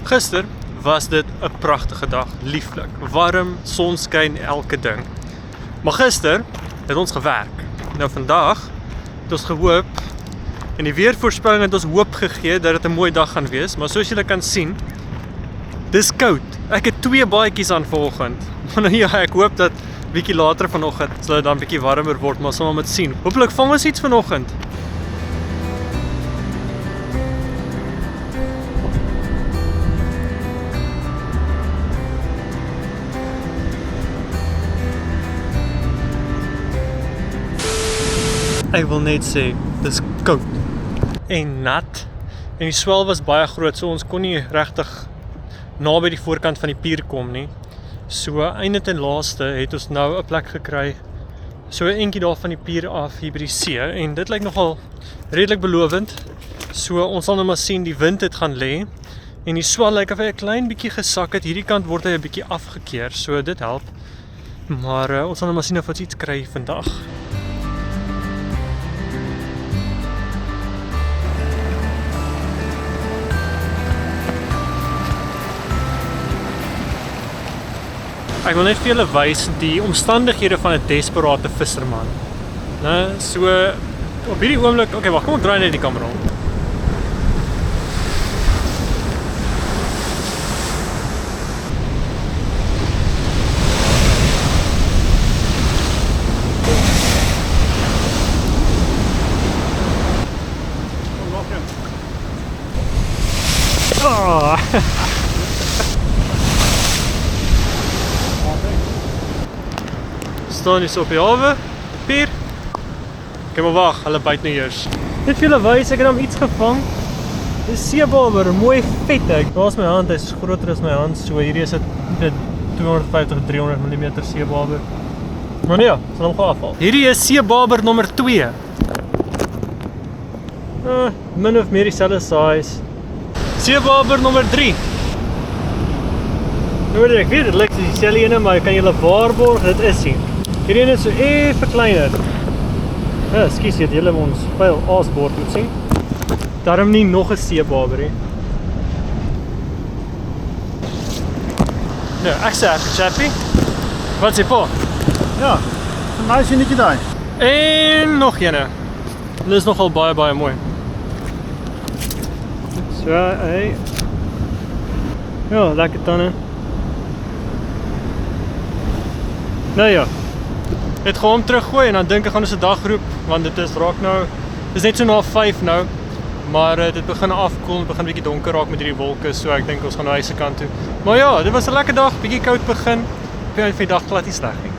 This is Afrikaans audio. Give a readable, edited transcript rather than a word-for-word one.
Gister was dit 'n pragtige dag, lieflik, warm, sonskyn, elke ding. Maar gister het ons gewerk. Nou vandag het ons gehoop en die weervoorspelling het ons hoop gegee dat dit 'n mooi dag gaan wees, maar soos julle kan sien, dis koud. Ek het 2 baadjies aan vanoggend. Maar nou ja, ek hoop dat bietjie later vanoggend sal dit dan bietjie warmer word, maar sal ons sien. Hoopelik vang ons iets vanoggend. Ek wil net sê, dis koud en nat en die swel was baie groot, so ons kon nie regtig naby die voorkant van die pier kom nie. So einde ten laaste het ons nou 'n plek gekry so 'n entjie daar van die pier af hier by die see en dit lyk nogal redelik belovend. So ons sal nou maar sien, die wind het gaan lê en die swel lyk of hy 'n klein bietjie gesak het. Hierdie kant word hy 'n bietjie afgekeer, so dit help. Maar ons sal nou maar sien of ons iets kry vandag. Ek wil net vir julle wys die omstandighede van 'n desperate visserman. Nou, so op hierdie oomblik, okay, wag, kom ek draai net die kamera om. Oh. Staan hier so op die hawe, pier. Ek maar wag, hulle byt nou eers. Net vir julle wys, ek het hom iets gevang. Dis seebaber, mooi vet. Daar's my hand, hy's groter as my hand. So hierdie is 'n 250-300 mm seebaber. Maar nee, sal hom gou afval. Hierdie is seebaber nommer 2. Min of meer dieselfde size. Seebaber nommer 3. Nou ek weet, dit lyk soos dieselfde ene, maar kan julle waarborg, dit is nie. Hierdie ene is so effe kleiner. Ja, skus, het julle ons vuil aasbord moet sien. Daarom nie nog 'n seebaber nie. Nou, ek sê chappie. Wat sê pa? Ja, 'n nice enetjie daai. En nog ene. Dit is nogal baie mooi. So, hey. Ja, lekker tande. Nou ja. Het gaan hom teruggooi en dan dink ek gaan ons 'n dag roep, want dit is raak nou, dis net so na 5 nou, maar dit begin afkoel, dit begin bietjie donker raak met hierdie wolke, so ek dink ons gaan na huis se kant toe. Maar ja, dit was 'n lekker dag, bietjie koud begin, op die einde van die dag glad nie sleg nie.